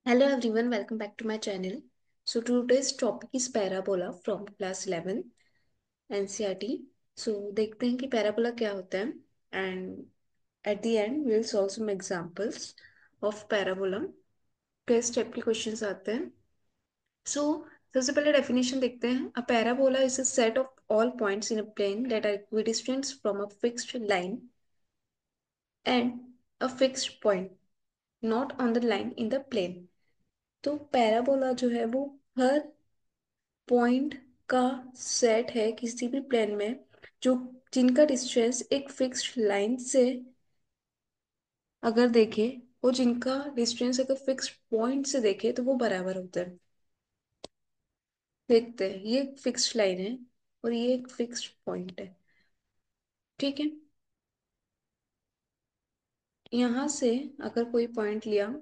Hello everyone, welcome back to my channel. So today's topic is parabola from class 11 NCERT. So देखते हैं कि parabola क्या होता है and at the end we will solve some examples of parabola. किस type के questions आते हैं. So सबसे पहले definition देखते हैं. A parabola is a set of all points in a plane that are equidistant from a fixed line and a fixed point not on the line in the plane. तो parabola जो है वो हर point का set है किसी भी plane में जो जिनका डिस्टेंस एक फिक्स्ड लाइन से अगर देखे वो जिनका डिस्टेंस अगर फिक्स्ड पॉइंट से देखे तो वो बराबर होता है. देखते हैं ये एक फिक्स्ड लाइन है और ये एक फिक्स्ड पॉइंट है. ठीक है. यहाँ से अगर कोई पॉइंट लिया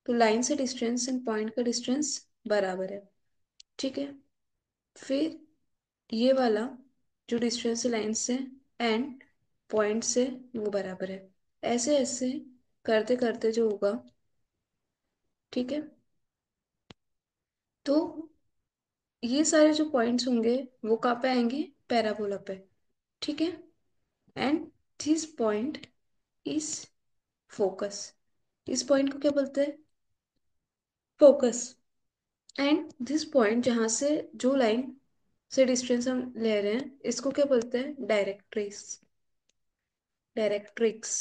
तो लाइन से डिस्टेंस एंड पॉइंट का डिस्टेंस बराबर है. ठीक है. फिर ये वाला जो डिस्टेंस है लाइन से एंड पॉइंट से वो बराबर है. ऐसे ऐसे करते करते जो होगा. ठीक है. तो ये सारे जो पॉइंट्स होंगे वो कहाँ पे आएंगे पैराबोला पे. ठीक है. And this point is focus. इस पॉइंट को क्या बोलते हैं फोकस. एंड दिस पॉइंट जहाँ से जो लाइन से डिस्टेंस हम ले रहे हैं इसको क्या बोलते हैं डायरेक्ट्रिक्स. डायरेक्ट्रिक्स.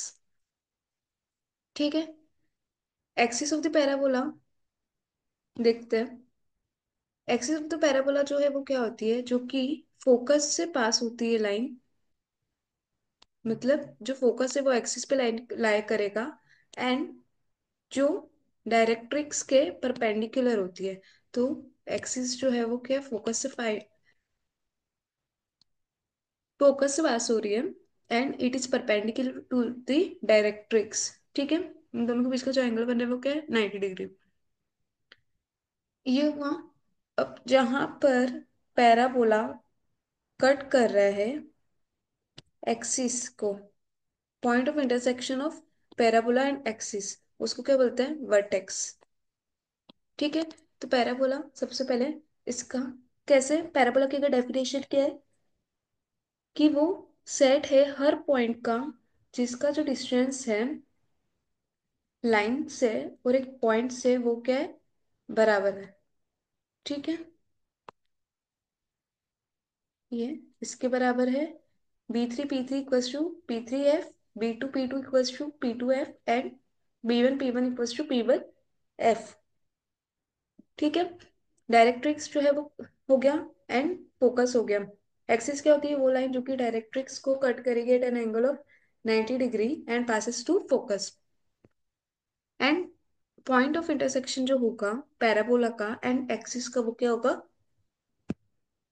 ठीक है. एक्सिस ऑफ द पैराबोला देखते हैं. एक्सिस ऑफ द पैराबोला जो है वो क्या होती है जो कि फोकस से पास होती है लाइन. मतलब जो फोकस है वो एक्सिस पे लाइन लाया करेगा एंड जो डायरेक्ट्रिक्स के परपेंडिकुलर होती है. तो एक्सिस जो है वो क्या फोकस से पास हो रही है and it is perpendicular to the directrix. ठीक है. इन दोनों के बीच का जो एंगल बन रहा है वो क्या है 90 डिग्री. ये हुआ. अब जहां पर पैराबोला कट कर रहा है एक्सिस को point of intersection of parabola and axis उसको क्या बोलते हैं वर्टेक्स. ठीक है. तो पैराबोला सबसे पहले इसका कैसे पैराबोला की अगर डेफिनेशन क्या है कि वो सेट है हर पॉइंट का जिसका जो डिस्टेंस है लाइन से और एक पॉइंट से वो क्या है बराबर है. ठीक है. ये इसके बराबर है B3 P3 equals to P3 F B2 P2 equals to P2 F and B1 P1 equals to P1 F. ठीक है. डायरेक्ट्रिक्स जो है वो हो गया एंड फोकस हो गया. एक्सिस क्या होती है वो लाइन जो कि डायरेक्ट्रिक्स को कट करेगी at an angle of 90 degree and passes to focus. And point of intersection जो होगा पैराबोला का एंड एक्सिस का वो क्या होगा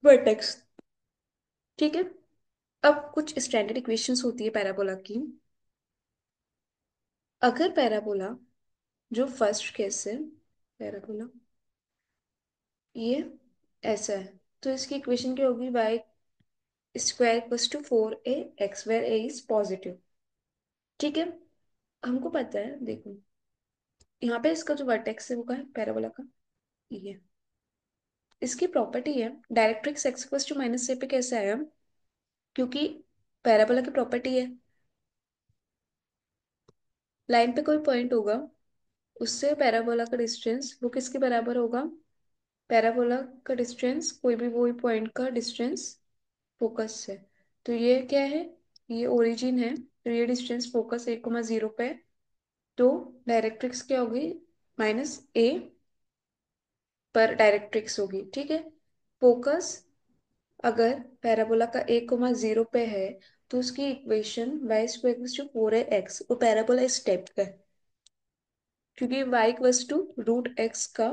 वर्टेक्स. ठीक है. अब कुछ स्टैंडर्ड इक्वेशंस होती है पैराबोला की. अगर पैराबोला जो फर्स्ट केस है पैराबोला ये ऐसा है तो इसकी इक्वेशन क्या होगी y square equals to 4ax where a is positive. ठीक है. हमको पता है देखो यहाँ पे इसका जो वर्टेक्स है वो का है पैराबोला का ये. इसकी प्रॉपर्टी है directrix x equals to minus से पे कैसे आया क्योंकि पैराबोला की प्रॉपर्टी है लाइन पे कोई पॉइंट होगा उससे पैराबोला का डिस्टेंस वो किसके बराबर होगा पैराबोला का डिस्टेंस कोई भी वही पॉइंट का डिस्टेंस फोकस से. तो ये क्या है ये ओरिजिन है तो ये डिस्टेंस फोकस 1,0 पे. तो डायरेक्ट्रिक्स क्या होगी -a पर डायरेक्ट्रिक्स होगी. ठीक है. फोकस अगर पैराबोला का 1,0 पे है तो उसकी equation y square to 4ax वो पैराबोला इस टाइप का है क्योंकि y इक्वल्स टू √x का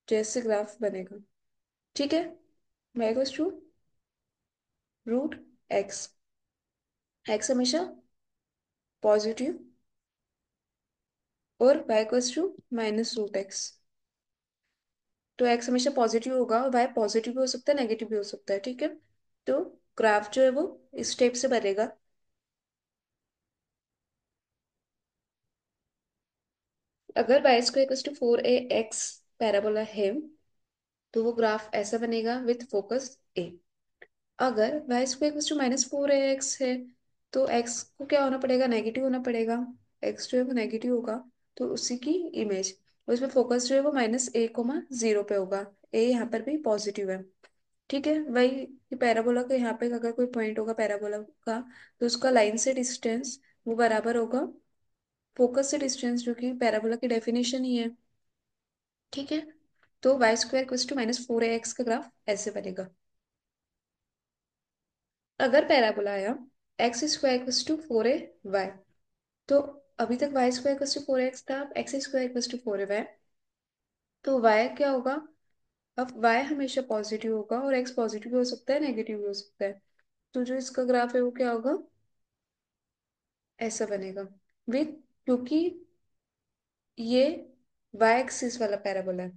जैसे ग्राफ बनेगा. ठीक है. y equals to √x. x हमेशा पॉजिटिव और y इक्वल्स टू -√x. तो x हमेशा पॉजिटिव होगा और y पॉजिटिव भी हो सकता है नेगेटिव भी हो सकता है. ठीक है. तो ग्राफ जो है वो इस टाइप से बनेगा. अगर Y square equals to 4ax parabola है तो वो ग्राफ ऐसा बनेगा विथ फोकस ए। अगर Y square equals to -4ax है तो एक्स को क्या होना पड़ेगा, नेगेटिव होना पड़ेगा। एक्स जो है वो नेगेटिव होगा तो उसी की इमेज, उसमें फोकस जो है वो -a, 0 पे होगा। ए यहाँ पर भी पॉजिटिव है। ठीक है, वही पैराबोला का यहाँ पे अगर कोई पॉइंट होगा पैराबोला का तो उसका लाइन से डिस्टेंस वो बराबर होगा फोकस से डिस्टेंस, जो कि पैराबोला की डेफिनेशन ही है। ठीक है, तो Y square equals to -4ax का ग्राफ ऐसे बनेगा। अगर पैराबोला आया X square equals to 4a y, तो अभी तक Y square equals to 4x था, अब X square equals to 4a y, तो y क्या होगा। अब y हमेशा पॉजिटिव होगा और x पॉजिटिव भी हो सकता है नेगेटिव भी हो सकता है। तो जो इसका ग्राफ है वो क्या होगा, ऐसा बनेगा विथ, क्योंकि ये वाई एक्सिस वाला पैराबोला है,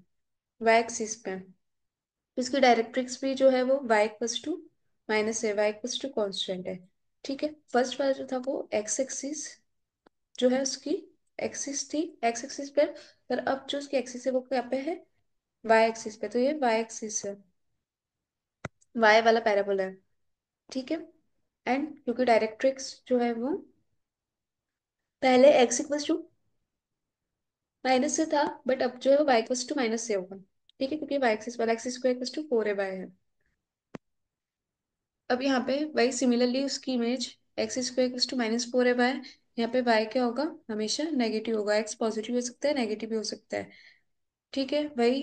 वाई एक्सिस पे, तो इसकी डायरेक्ट्रिक्स भी जो है वो वाई इक्वल्स टू माइनस है, वाई इक्वल्स टू कॉन्स्टेंट है। ठीक है, फर्स्ट वाला जो था वो एक्स एक्सिस जो है उसकी एक्सिस थी, एक्स एक्सिस पे, पर अब जो उसकी एक्सिस है वो क्या पे है, वाई एक्सिस पे, तो ये वाई एक्सिस है, वाई वाला पैराबोला है। ठीक है, एंड क्योंकि डायरेक्ट्रिक्स जो है वो पहले एक्स इक्वल्स टू माइनस से था, बट अब जो है वो वाई इक्वल्स टू माइनस से होगा। ठीक है, क्योंकि वाई एक्सिस वाला axis square equals to 4a y है। अब यहाँ पे वही सिमिलरली उसकी image x square equals to -4a y, यहाँ पे y क्या होगा, हमेशा नेगेटिव होगा, x पॉजिटिव हो सकता है नेगेटिव भी हो सकता है। ठीक है, वही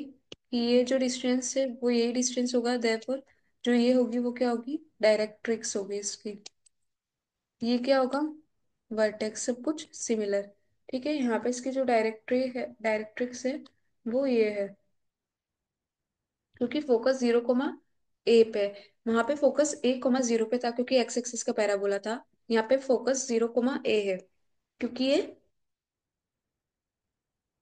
ये जो डिस्टेंस है वो यही डिस्टेंस होगा, देयरफॉर जो ये होगी वो क्या होगी, डायरेक्ट्रिक्स होगी इसकी। ये क्या होगा, वर्टेक्स, सब कुछ सिमिलर। ठीक है, यहाँ पे इसकी जो डायरेक्ट्रिक्स है वो ये है, क्योंकि फोकस 0, a पे, वहां पे फोकस 1, 0 पे था क्योंकि एक्स एक्सिस का पैराबोला था। यहाँ पे फोकस 0, a है क्योंकि ये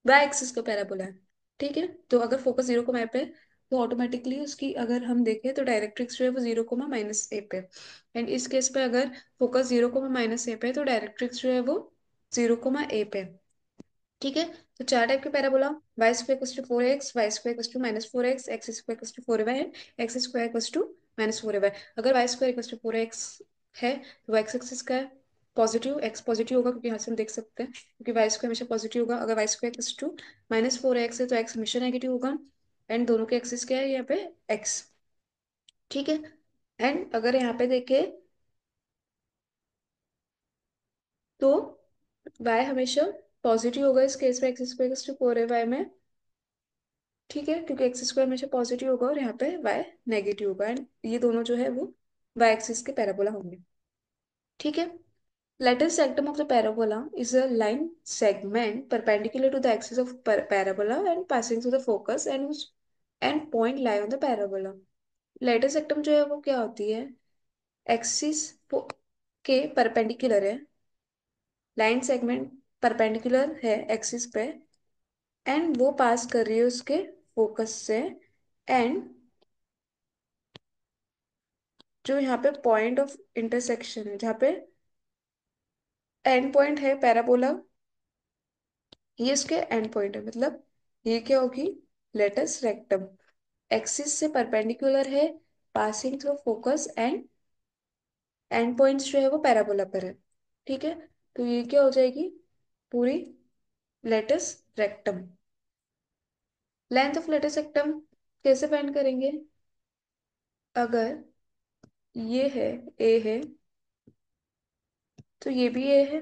वाई एक्सिस का पैराबोला है। ठीक है, तो अगर फोकस 0, a पे तो ऑटोमेटिकली उसकी अगर हम देखें तो डायरेक्ट्रिक्स जो है वो 0, -a पे, एंड इस केस पे अगर फोकस 0, -a पे तो डायरेक्ट्रिक्स जो है वो 0, a पे। ठीक है, तो चार टाइप के parabola, y square equals to 4x, y square equals to -4x, x square equals to 4y and x square equals to -4y। अगर Y square equals to 4x है तो एक्स एक्सिस का पॉजिटिव, एक्स पॉजिटिव होगा क्योंकि यहाँ से हम देख सकते हैं, क्योंकि वाई स्क्वायर हमेशा पॉजिटिव होगा। अगर Y square equals to -4x है तो एक्स हमेशा नेगेटिव होगा, एंड दोनों के एक्सिस क्या है यहाँ पे, एक्स। ठीक है, एंड अगर यहाँ पे देखे तो y हमेशा पॉजिटिव होगा इस केस में, x square equals to 4a y में। ठीक है, क्योंकि एक्स स्क्वायर हमेशा पॉजिटिव होगा और यहाँ पे वाई नेगेटिव होगा, एंड ये दोनों जो है वो वाई एक्सिस के पैराबोला होंगे। ठीक है, lattice sectum of the parabola is a line segment perpendicular to the axis of parabola and passing through the focus and whose end point lie on the parabola। lattice sectum जो है वो क्या होती है, axis के perpendicular है, line segment perpendicular है axis पे, एंड वो पास कर रही है उसके फोकस से, एंड जो यहाँ पे पॉइंट ऑफ इंटरसेक्शन है जहाँ पे एंड पॉइंट है पैराबोला, ये इसके एंड पॉइंट है, मतलब ये क्या होगी, लेटस रेक्टम, एक्सिस से परपेंडिकुलर है, passing through focus, and points जो है वो पैराबोला पर है। ठीक है, तो ये क्या हो जाएगी, पूरी latus rectum. Length of latus rectum कैसे फाइंड करेंगे, अगर ये है, ए है, तो ये भी ए है।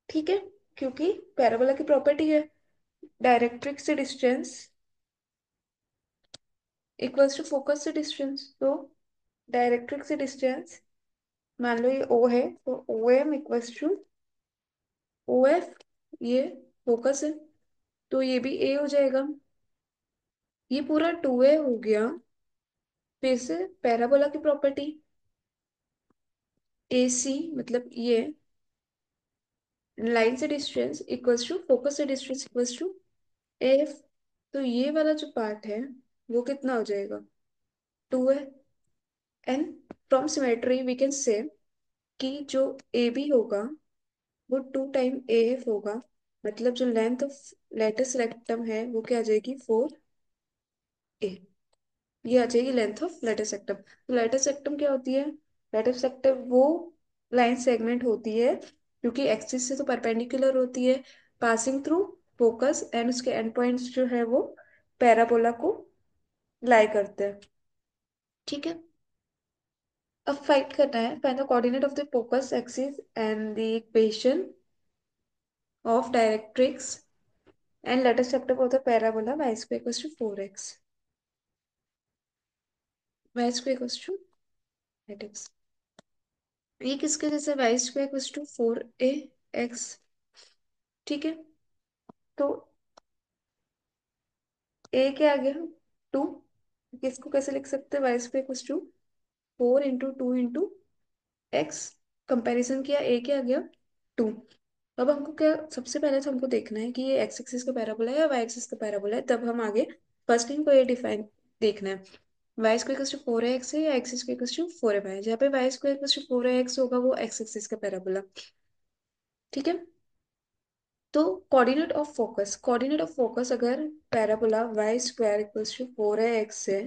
ठीक है, क्योंकि पैराबोला की प्रॉपर्टी है डायरेक्ट्रिक्स से डिस्टेंस इक्वल्स टू फोकस से डिस्टेंस, तो डायरेक्ट्रिक्स से डिस्टेंस, मान लो ये ओ है तो O M equals to O F, ये फोकस है तो ये भी ए हो जाएगा। ये पूरा 2a हो गया, फिर से पैराबोला की प्रॉपर्टी, ए सी मतलब ये लाइन से डिस्टेंस इक्वल्स टू फोकस से डिस्टेंस इक्वल्स टू एफ, तो ये वाला जो पार्ट है वो कितना हो जाएगा, 2 है। And from symmetry we can say कि जो ए बी होगा वो 2 टाइम ए एफ होगा, मतलब जो लेंथ ऑफ लेटेस्ट रेक्टम है वो क्या आ जाएगी, 4 ए। ये आ जाएगी लेंथ ऑफ लेटेस्ट रेक्टम। तो लेटेस्ट रेक्टम क्या होती है, लेटेस्ट रेक्टम वो लाइन सेगमेंट होती है क्योंकि एक्सिस से तो परपेंडिकुलर होती है, पासिंग थ्रू फोकस, एंड उसके एंड पॉइंट्स जो है वो पैराबोला को लाई करते हैं। ठीक है, अब फाइट करना है, find the coordinate of the focus axis and the equation of directrix and latus rectum of the parabola y square equals to 4x, y square equals to 8x। ये किसके जैसे, y square equals to 4ax। ठीक है, तो a क्या आ गया, 2। इसको कैसे लिख सकते हैं, y square equals to 4 into 2 into x। Comparison किया, a क्या आ गया, 2। अब हमको क्या, सबसे पहले तो हमको देखना है कि ये एक्स एक्सिस का पैराबोला है या वाई एक्सिस का पैराबोला है, तब हम आगे फर्स्ट इनको ये डिफाइन देखना है। Y square equals to 4x है या x square equals to 4y, जहाँ पे Y square equals to 4x होगा वो एक्स एक्सिस का पैराबोला। ठीक है, तो कोऑर्डिनेट ऑफ फोकस अगर parabola y square equals to 4x है,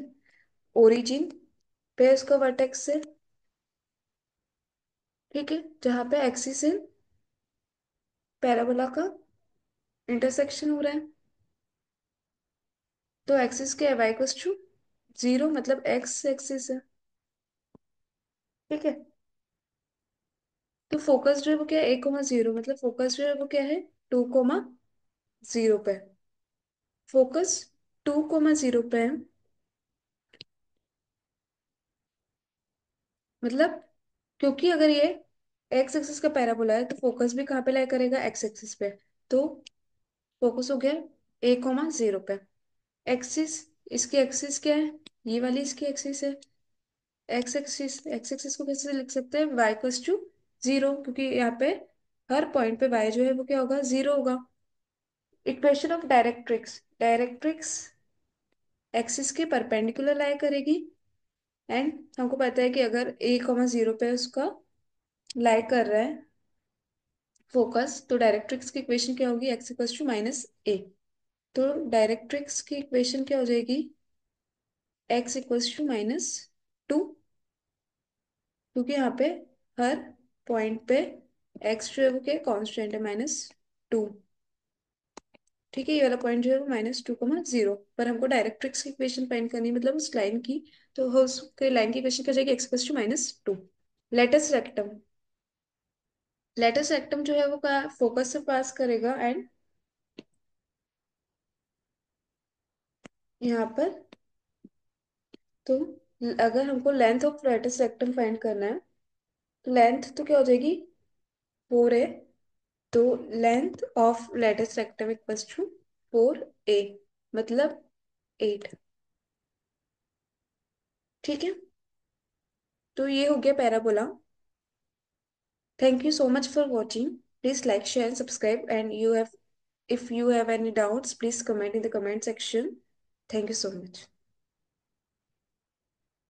ओरिजिन पे इसका वर्टेक्स है, ठीक है, जहाँ पे एक्सिस इन पैराबोला का इंटरसेक्शन हो रहा है, तो एक्सिस क्या है, वाई इक्वल्स टू 0, मतलब एक्स एक्सिस है। ठीक है, तो फोकस जो है वो क्या है, 1,0, मतलब फोकस जो है वो क्या है, 2,0 पे। फोकस 2,0 पे है, मतलब क्योंकि अगर ये एक्स एक्सिस का पैराबोला है तो फोकस भी कहाँ पे लाई करेगा, एक्स एक्सिस पे। तो फोकस हो गया 1,0 पे। एक्सिस, इसकी एक्सिस क्या है, ये वाली इसकी एक्सिस है, एक्स एक्सिस को कैसे लिख सकते हैं, वाई इक्वल्स टू 0, क्योंकि यहाँ पे हर पॉइंट पे वाई जो है वो क्या होगा, 0 होगा। Equation of directrix, directrix axis के परपेंडिकुलर लाई करेगी, एंड हमको पता है कि अगर 1,0 पे उसका लाई कर रहा है फोकस, तो डायरेक्ट्रिक्स की इक्वेशन क्या होगी, एक्स इक्वल्स टू -a। तो डायरेक्ट्रिक्स की इक्वेशन क्या हो जाएगी, एक्स इक्वल्स टू -2, क्योंकि यहाँ पे हर पॉइंट पे एक्स जो है वो क्या कॉन्स्टेंट है, -2। ठीक है, ये वाला पॉइंट जो है वो -2,0 पर हमको डायरेक्ट्रिक्स की इक्वेशन फाइंड करनी है, मतलब उस लाइन की। तो हो उसके लाइन की इक्वेशन क्या हो जाएगी, x equals to -2। Latus rectum, latus rectum जो है वो क्या फोकस से पास करेगा, एंड यहाँ पर, तो अगर हमको length of latus rectum find करना है, तो लेंथ तो क्या हो जाएगी, 4a। तो length of latus rectum equals to 4a, मतलब 8। ठीक है, तो ये हो गया parabola. Thank you so much for watching. Please like, share, and subscribe. And if you have any doubts, please comment in the comment section. Thank you so much.